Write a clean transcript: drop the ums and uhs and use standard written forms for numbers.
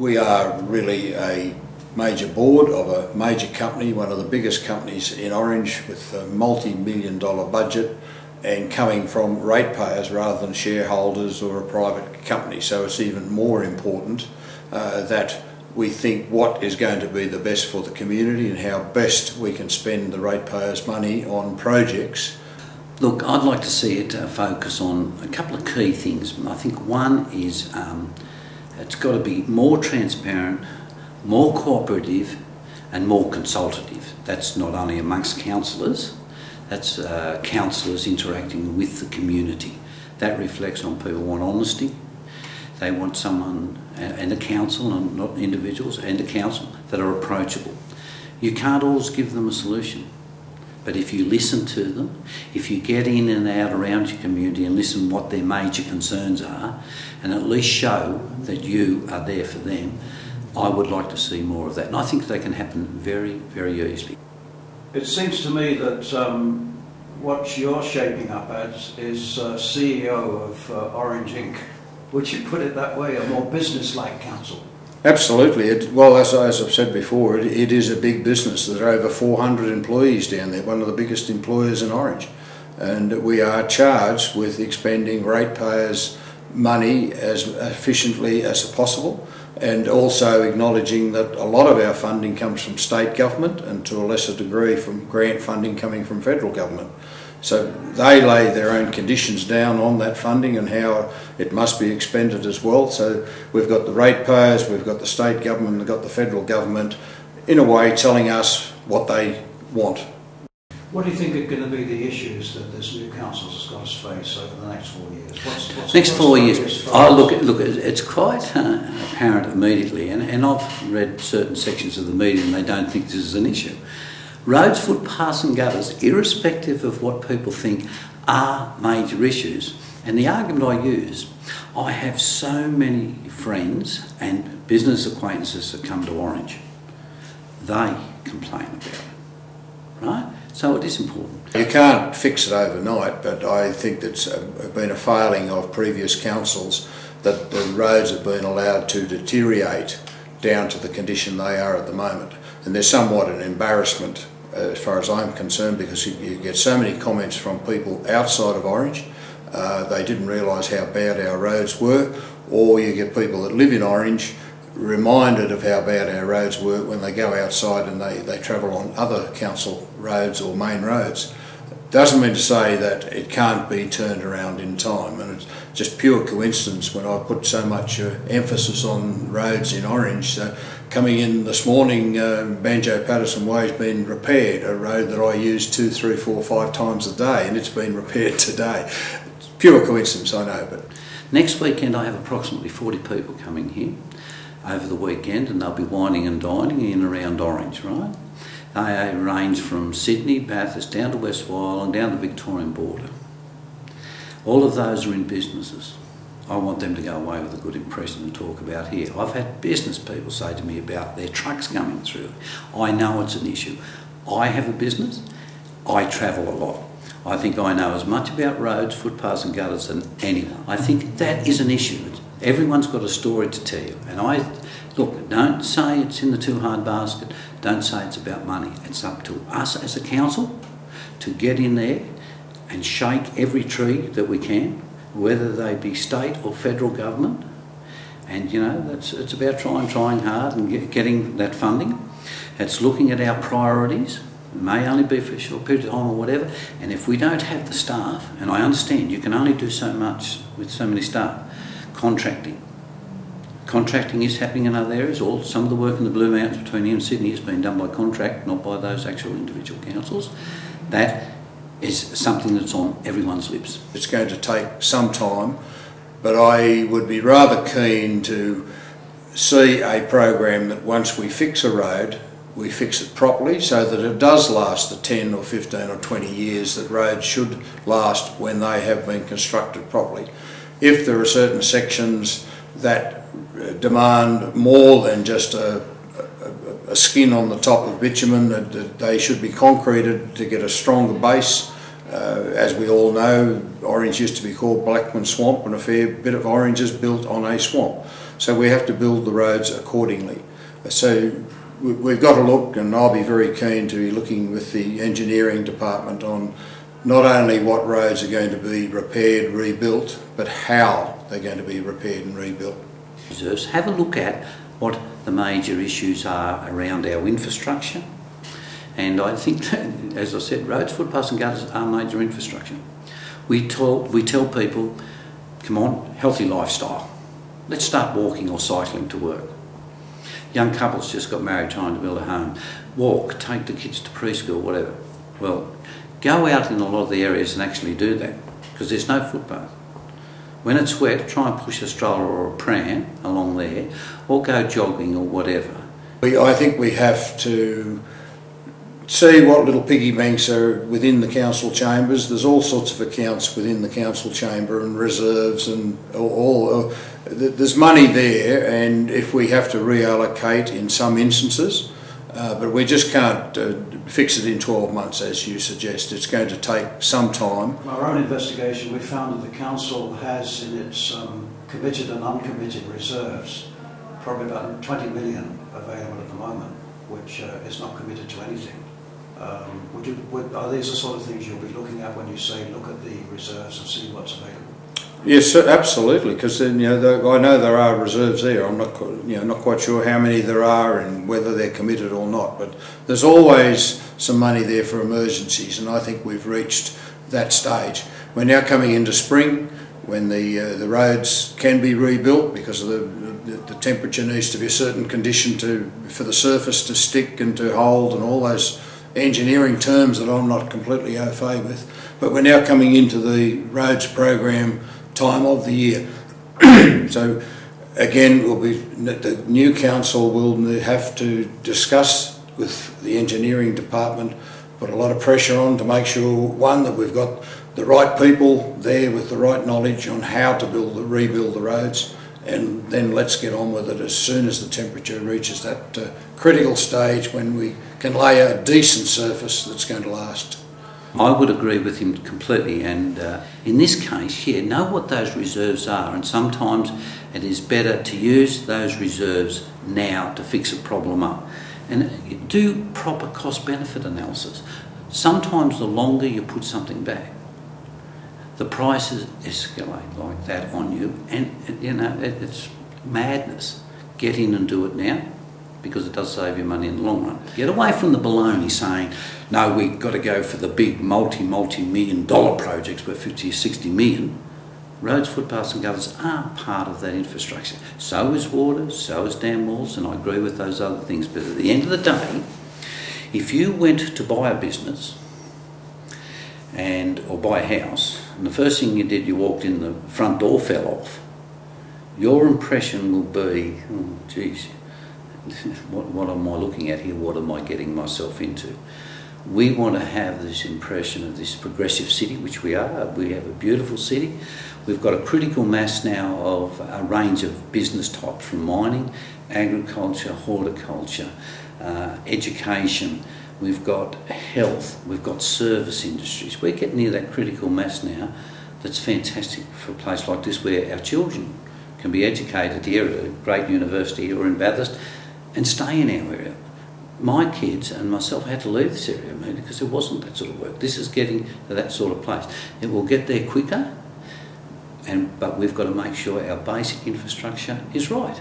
We are really a major board of a major company, one of the biggest companies in Orange, with a multi-million-dollar budget and coming from ratepayers rather than shareholders or a private company. So it's even more important that we think what is going to be the best for the community and how best we can spend the ratepayers' money on projects. Look, I'd like to see it focus on a couple of key things. I think one is it's got to be more transparent, more cooperative and more consultative. That's not only amongst councillors, that's councillors interacting with the community. That reflects on people who want honesty. They want someone, and a council, not individuals, and a council that are approachable. You can't always give them a solution, but if you listen to them, if you get in and out around your community and listen what their major concerns are, and at least show that you are there for them, I would like to see more of that. And I think that can happen very, very easily. It seems to me that what you're shaping up as is CEO of Orange Inc. Would you put it that way, a more business-like council? Absolutely. Well, as I've said before, it is a big business. There are over 400 employees down there, one of the biggest employers in Orange. And we are charged with expending ratepayers' money as efficiently as possible, and also acknowledging that a lot of our funding comes from state government and to a lesser degree from grant funding coming from federal government. So they lay their own conditions down on that funding and how it must be expended as well. So we've got the ratepayers, we've got the state government, we've got the federal government, in a way telling us what they want. What do you think are going to be the issues that this new council's got to face over the next 4 years? Next 4 years, look, it's quite apparent immediately, and I've read certain sections of the media and they don't think this is an issue. Roads, footpaths and gutters, irrespective of what people think, are major issues. And the argument I use, I have so many friends and business acquaintances that come to Orange. They complain about it, right? So it is important. You can't fix it overnight, but I think that's been a failing of previous councils that the roads have been allowed to deteriorate down to the condition they are at the moment. And there's somewhat an embarrassment as far as I'm concerned, because you get so many comments from people outside of Orange. They didn't realise how bad our roads were, or you get people that live in Orange reminded of how bad our roads were when they go outside and they travel on other council roads or main roads. Doesn't mean to say that it can't be turned around in time, and it's just pure coincidence when I put so much emphasis on roads in Orange. So coming in this morning, Banjo Patterson Way's been repaired, a road that I use 2, 3, 4, 5 times a day, and it's been repaired today. It's pure coincidence, I know, but next weekend I have approximately 40 people coming here over the weekend, and they'll be wining and dining in around Orange, right? They range from Sydney, Bathurst, down to West Wyong, down the Victorian border. All of those are in businesses. I want them to go away with a good impression and talk about here. I've had business people say to me about their trucks coming through. I know it's an issue. I have a business, I travel a lot. I think I know as much about roads, footpaths and gutters than anyone. I think that is an issue. Everyone's got a story to tell you. And look, don't say it's in the too hard basket. Don't say it's about money. It's up to us as a council to get in there and shake every tree that we can, whether they be state or federal government. And you know, it's about trying hard and getting that funding. It's looking at our priorities. It may only be for a short period of time or whatever. And if we don't have the staff, and I understand you can only do so much with so many staff, Contracting is happening in other areas. Some of the work in the Blue Mountains between here and Sydney has been done by contract, not by those actual individual councils. That is something that's on everyone's lips. It's going to take some time, but I would be rather keen to see a program that once we fix a road, we fix it properly so that it does last the 10 or 15 or 20 years that roads should last when they have been constructed properly. If there are certain sections that demand more than just a skin on the top of bitumen, that they should be concreted to get a stronger base. As we all know, Orange used to be called Blackman Swamp, and a fair bit of Orange is built on a swamp. so we have to build the roads accordingly. So we've got to look, and I'll be very keen to be looking with the engineering department on not only what roads are going to be repaired, rebuilt, but how they're going to be repaired and rebuilt. Have a look at what the major issues are around our infrastructure, and I think that, as I said, roads, footpaths and gutters are major infrastructure. We tell people, come on, healthy lifestyle. Let's start walking or cycling to work. Young couples just got married trying to build a home. Walk, take the kids to preschool, whatever. Well, go out in a lot of the areas and actually do that, because there's no footpath. When it's wet, try and push a stroller or a pram along there, or go jogging or whatever. I think we have to see what little piggy banks are within the council chambers. There's all sorts of accounts within the council chamber and reserves and all. There's money there, and if we have to reallocate in some instances, but we just can't fix it in 12 months as you suggest. It's going to take some time. From our own investigation, we found that the council has in its committed and uncommitted reserves probably about 20 million available at the moment, which is not committed to anything. Are these the sort of things you'll be looking at when you say look at the reserves and see what's available? Yes, absolutely. Because then I know there are reserves there. I'm not not quite sure how many there are and whether they're committed or not. But there's always some money there for emergencies, and I think we've reached that stage. We're now coming into spring, when the roads can be rebuilt because of the temperature needs to be a certain condition for the surface to stick and to hold, and all those engineering terms that I'm not completely au fait with. But we're now coming into the roads program time of the year. So again, the new council will have to discuss with the engineering department, put a lot of pressure on to make sure, one, that we've got the right people there with the right knowledge on how to rebuild the roads, and then let's get on with it as soon as the temperature reaches that critical stage when we can lay a decent surface that's going to last. I would agree with him completely, and in this case, know what those reserves are, and sometimes it is better to use those reserves now to fix a problem up. And do proper cost-benefit analysis. Sometimes the longer you put something back, the prices escalate like that on you, and it's madness. Get in and do it now, because it does save you money in the long run. Get away from the baloney saying, no, we've got to go for the big multi-million dollar projects worth 50 or 60 million. Roads, footpaths and gutters are part of that infrastructure. So is water, so is dam walls, and I agree with those other things. But at the end of the day, if you went to buy a business or buy a house, and the first thing you did, you walked in, the front door fell off, your impression will be, oh, geez, what am I looking at here? What am I getting myself into? We want to have this impression of this progressive city, which we are. We have a beautiful city. We've got a critical mass now of a range of business types, from mining, agriculture, horticulture, education. We've got health. We've got service industries. We're getting near that critical mass now. That's fantastic for a place like this, where our children can be educated here at a great university or in Bathurst and stay in our area. My kids and myself had to leave this area because there wasn't that sort of work. This is getting to that sort of place. It will get there quicker, but we've got to make sure our basic infrastructure is right.